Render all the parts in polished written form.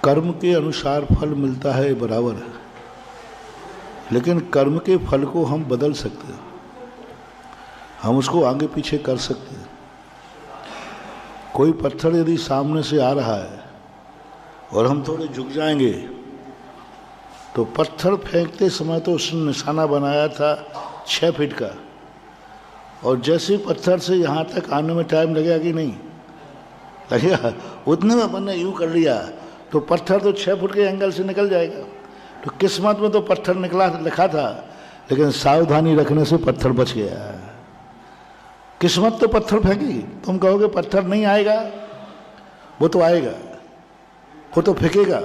कर्म के अनुसार फल मिलता है बराबर है, लेकिन कर्म के फल को हम बदल सकते हैं, हम उसको आगे पीछे कर सकते हैं। कोई पत्थर यदि सामने से आ रहा है और हम थोड़े झुक जाएंगे तो पत्थर फेंकते समय तो उसने निशाना बनाया था 6 फीट का, और जैसे पत्थर से यहाँ तक आने में टाइम लगेगा कि नहीं लगेगा, उतने में अपन ने यूँ कर लिया तो पत्थर तो 6 फुट के एंगल से निकल जाएगा। तो किस्मत में तो पत्थर निकला लिखा था, लेकिन सावधानी रखने से पत्थर बच गया। किस्मत तो पत्थर फेंकेगी, तुम कहोगे पत्थर नहीं आएगा, वो तो आएगा, वो तो फेंकेगा,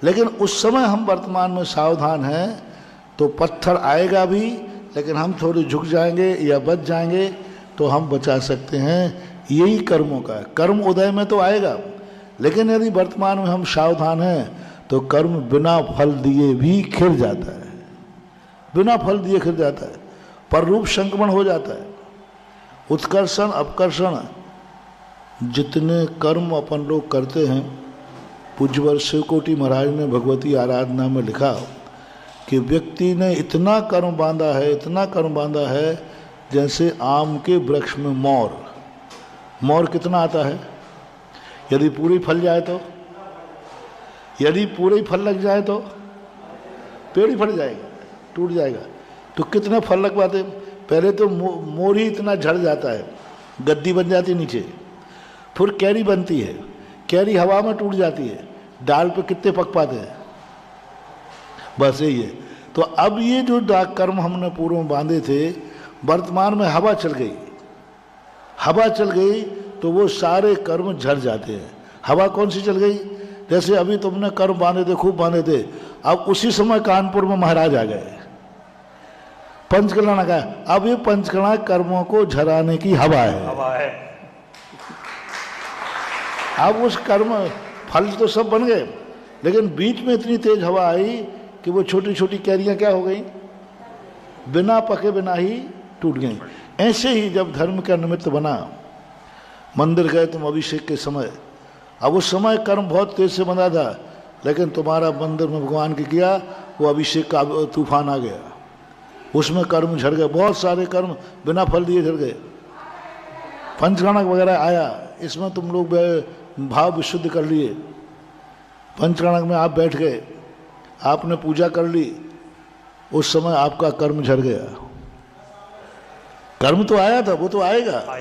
लेकिन उस समय हम वर्तमान में सावधान हैं तो पत्थर आएगा भी, लेकिन हम थोड़े झुक जाएंगे या बच जाएंगे तो हम बचा सकते हैं। यही कर्मों का है। कर्म उदय में तो आएगा, लेकिन यदि वर्तमान में हम सावधान हैं तो कर्म बिना फल दिए भी खिल जाता है, बिना फल दिए खिल जाता है, पर रूप संक्रमण हो जाता है। उत्कर्षण अपकर्षण जितने कर्म अपन लोग करते हैं, पूज्यवर शिवकोटि महाराज ने भगवती आराधना में लिखा कि व्यक्ति ने इतना कर्म बांधा है, इतना कर्म बांधा है, जैसे आम के वृक्ष में मोर कितना आता है, यदि पूरी फल जाए तो, यदि पूरे फल लग जाए तो पेड़ ही फट जाएगा, टूट जाएगा। तो कितने फल लग पाते, पहले तो मोर ही इतना झड़ जाता है, गद्दी बन जाती नीचे, फिर कैरी बनती है, कैरी हवा में टूट जाती है, डाल पे कितने पक पाते हैं, बस यही है। तो अब ये जो कर्म हमने पूर्व में बांधे थे, वर्तमान में हवा चल गई, हवा चल गई तो वो सारे कर्म झड़ जाते हैं। हवा कौन सी चल गई, जैसे अभी तुमने कर्म बांधे थे, खूब बांधे थे, अब उसी समय कानपुर में महाराज आ गए, पंचकर्णा का, अब ये पंचकर्णा कर्मों को झराने की हवा है। अब उस कर्म फल तो सब बन गए, लेकिन बीच में इतनी तेज हवा आई कि वो छोटी छोटी कैरियां क्या हो गई, बिना पके बिना ही टूट गई। ऐसे ही जब धर्म का निमित्त बना, मंदिर गए तुम अभिषेक के समय, अब उस समय कर्म बहुत तेज से बंधा था, लेकिन तुम्हारा मंदिर में भगवान के किया, वो अभिषेक का तूफान आ गया, उसमें कर्म झड़ गए, बहुत सारे कर्म बिना फल दिए झड़ गए। पंचकर्णक वगैरह आया, इसमें तुम लोग भाव विशुद्ध कर लिए, पंचकर्णक में आप बैठ गए, आपने पूजा कर ली, उस समय आपका कर्म झड़ गया। कर्म तो आया था, वो तो आएगा,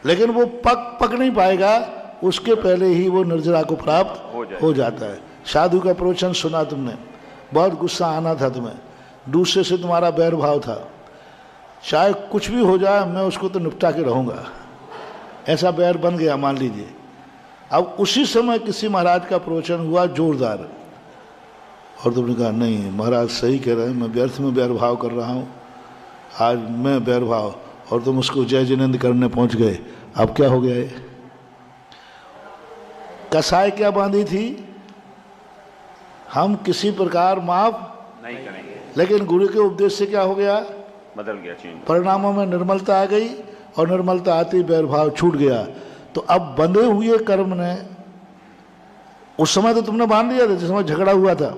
लेकिन वो पक नहीं पाएगा, उसके पहले ही वो निर्जरा को प्राप्त हो जाता है। साधु का प्रवचन सुना तुमने, बहुत गुस्सा आना था तुम्हें, दूसरे से तुम्हारा बैर भाव था, चाहे कुछ भी हो जाए मैं उसको तो निपटा के रहूँगा, ऐसा बैर बन गया मान लीजिए। अब उसी समय किसी महाराज का प्रवचन हुआ जोरदार, और तुमने कहा नहीं महाराज सही कह रहे हैं, मैं व्यर्थ में बैर भाव कर रहा हूँ, आज मैं बैर भाव, और तुम उसको जय जिनेंद्र करने पहुँच गए। अब क्या हो गया है, कसाई क्या बांधी थी, हम किसी प्रकार माफ नहीं करेंगे, लेकिन गुरु के उपदेश से क्या हो गया, बदल गया, परिणामों में निर्मलता आ गई, और निर्मलता आती बैर भाव छूट गया। तो अब बंधे हुए कर्म ने, उस समय तो तुमने बांध दिया था जिस समय झगड़ा हुआ था,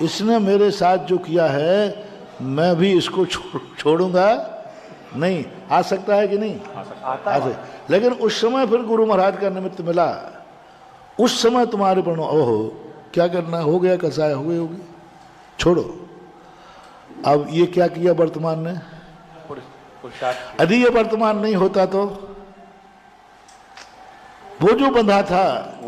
इसने मेरे साथ जो किया है मैं भी इसको छोड़ूंगा नहीं। आ सकता है कि नहीं, आ सकता, लेकिन उस समय फिर गुरु महाराज का निमित्त मिला, उस समय तुम्हारे पर ओहो क्या करना, हो गया कसाय, हो गई छोड़ो। अब ये क्या किया वर्तमान ने, यदि ये वर्तमान नहीं होता तो वो जो बंधा था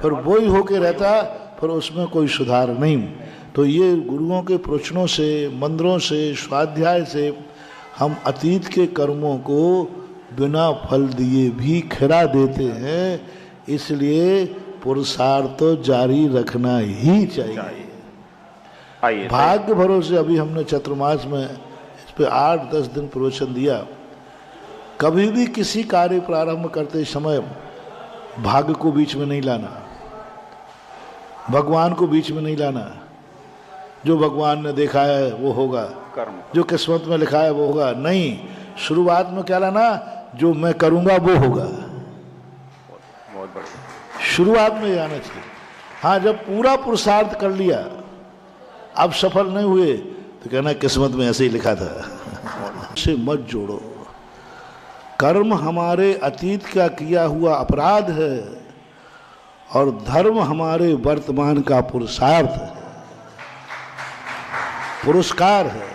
फिर वो ही होके रहता, फिर उसमें कोई सुधार नहीं। तो ये गुरुओं के प्रवचनों से, मंत्रों से, स्वाध्याय से हम अतीत के कर्मों को बिना फल दिए भी खिला देते हैं, इसलिए पुरुषार्थ तो जारी रखना ही चाहिए। भाग्य भरोसे अभी हमने चतुर्मास में इस पे 8-10 दिन प्रवचन दिया। कभी भी किसी कार्य प्रारंभ करते समय भाग्य को बीच में नहीं लाना, भगवान को बीच में नहीं लाना। जो भगवान ने देखा है वो होगा, जो किस्मत में लिखा है वो होगा, नहीं। शुरुआत में क्या लाना, जो मैं करूंगा वो होगा, शुरुआत में आना चाहिए। हाँ, जब पूरा पुरुषार्थ कर लिया अब सफल नहीं हुए तो कहना किस्मत में ऐसे ही लिखा था। से मत जोड़ो। कर्म हमारे अतीत का किया हुआ अपराध है और धर्म हमारे वर्तमान का पुरुषार्थ है, पुरस्कार है।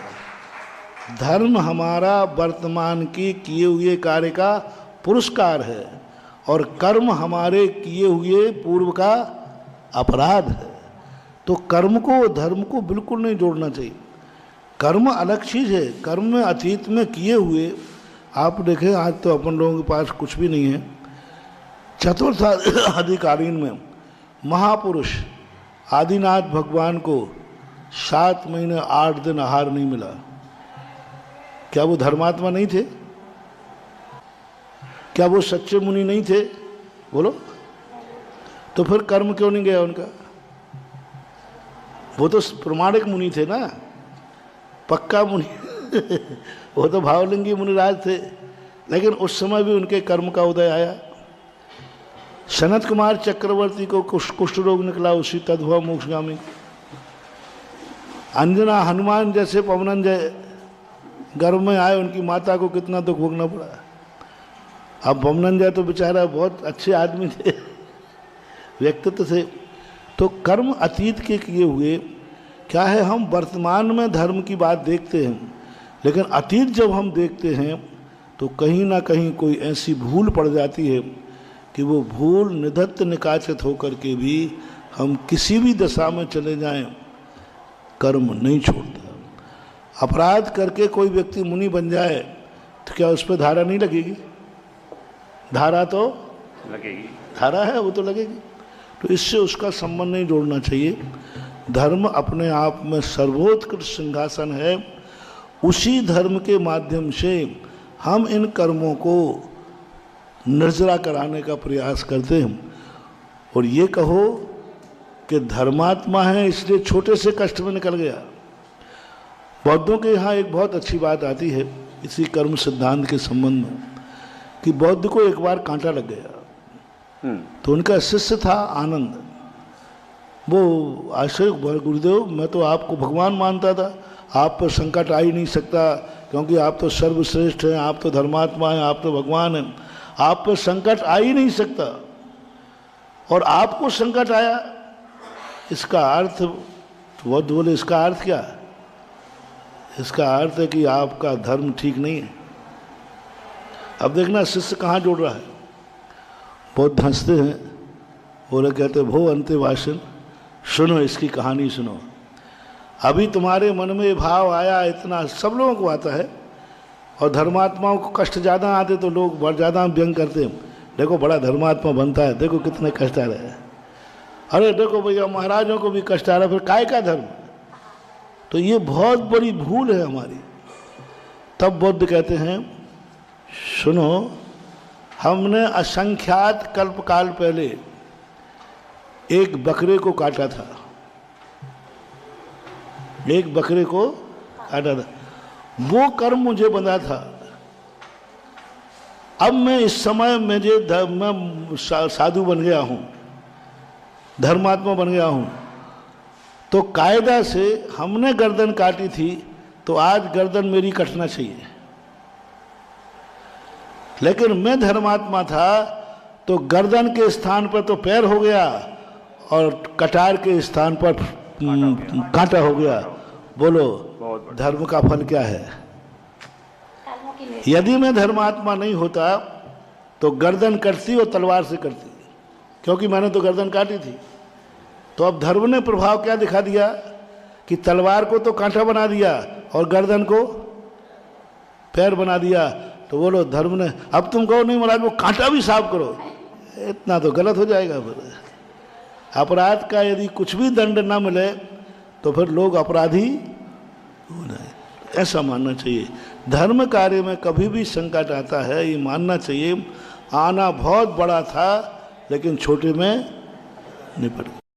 धर्म हमारा वर्तमान के किए हुए कार्य का पुरस्कार है और कर्म हमारे किए हुए पूर्व का अपराध है। तो कर्म को धर्म को बिल्कुल नहीं जोड़ना चाहिए। कर्म अलग चीज़ है। कर्म में अतीत में किए हुए, आप देखें आज तो अपन लोगों के पास कुछ भी नहीं है। चतुर्थ अधिकालीन में महापुरुष आदिनाथ भगवान को 7 महीने 8 दिन आहार नहीं मिला। क्या वो धर्मात्मा नहीं थे? क्या वो सच्चे मुनि नहीं थे? बोलो। तो फिर कर्म क्यों नहीं गया उनका? वो तो प्रमाणिक मुनि थे ना, पक्का मुनि वो तो भावलिंगी मुनिराज थे, लेकिन उस समय भी उनके कर्म का उदय आया। सनत कुमार चक्रवर्ती को कुष्ठ रोग निकला, उसी तद्भव मोक्षगामी। अंजना हनुमान जैसे पवनंजय गर्भ में आए, उनकी माता को कितना दुख भोगना पड़ा। अब पवनंजय तो बेचारा बहुत अच्छे आदमी थे, व्यक्तित्व थे। तो कर्म अतीत के किए हुए क्या है, हम वर्तमान में धर्म की बात देखते हैं, लेकिन अतीत जब हम देखते हैं तो कहीं ना कहीं कोई ऐसी भूल पड़ जाती है कि वो भूल निधत्त निकाचित होकर के भी हम किसी भी दशा में चले जाएं, कर्म नहीं छोड़ता। अपराध करके कोई व्यक्ति मुनि बन जाए तो क्या उस पर धारा नहीं लगेगी? धारा तो लगेगी, धारा है वो तो लगेगी। तो इससे उसका संबंध नहीं जोड़ना चाहिए। धर्म अपने आप में सर्वोत्कृष्ट सिंहासन है। उसी धर्म के माध्यम से हम इन कर्मों को निर्जरा कराने का प्रयास करते हैं। और ये कहो कि धर्मात्मा है इसलिए छोटे से कष्ट में निकल गया। बौद्धों के यहाँ एक बहुत अच्छी बात आती है इसी कर्म सिद्धांत के संबंध में कि बौद्ध को एक बार कांटा लग गया। तो उनका शिष्य था आनंद। वो आश्चर्य, गुरुदेव मैं तो आपको भगवान मानता था, आप पर संकट आ ही नहीं सकता क्योंकि आप तो सर्वश्रेष्ठ हैं, आप तो धर्मात्मा हैं, आप तो भगवान हैं, आप पर संकट आ ही नहीं सकता और आपको संकट आया। इसका अर्थ तो बौद्ध बोले, इसका अर्थ क्या है? इसका अर्थ है कि आपका धर्म ठीक नहीं है। अब देखना शिष्य कहाँ जोड़ रहा है। बौद्ध हंसते हैं, बोले कहते भो अंत्यवासन, सुनो इसकी कहानी सुनो। अभी तुम्हारे मन में भाव आया, इतना सब लोगों को आता है और धर्मात्माओं को कष्ट ज़्यादा आते तो लोग बहुत ज़्यादा व्यंग करते हैं, देखो बड़ा धर्मात्मा बनता है, देखो कितने कष्ट आ रहे हैं, अरे देखो भैया महाराजों को भी कष्ट आ रहा है, फिर काय का धर्म? तो ये बहुत बड़ी भूल है हमारी। तब बुद्ध कहते हैं सुनो, हमने असंख्यात कल्प काल पहले एक बकरे को काटा था, एक बकरे को काटा था, वो कर्म मुझे बंधा था। अब मैं इस समय मैं साधु बन गया हूँ, धर्मात्मा बन गया हूँ, तो कायदा से हमने गर्दन काटी थी तो आज गर्दन मेरी कटना चाहिए। लेकिन मैं धर्मात्मा था तो गर्दन के स्थान पर तो पैर हो गया और कटार के स्थान पर कांटा हो गया। बोलो धर्म का फल क्या है? यदि मैं धर्मात्मा नहीं होता तो गर्दन कटती और तलवार से कटती, क्योंकि मैंने तो गर्दन काटी थी। तो अब धर्म ने प्रभाव क्या दिखा दिया कि तलवार को तो कांटा बना दिया और गर्दन को पैर बना दिया। तो बोलो धर्म ने, अब तुम कहो नहीं महाराज वो कांटा भी साफ करो, इतना तो गलत हो जाएगा। फिर अपराध का यदि कुछ भी दंड न मिले तो फिर लोग अपराधी हो जाए, ऐसा मानना चाहिए। धर्म कार्य में कभी भी संकट आता है ये मानना चाहिए, आना बहुत बड़ा था लेकिन छोटे में निपट गया।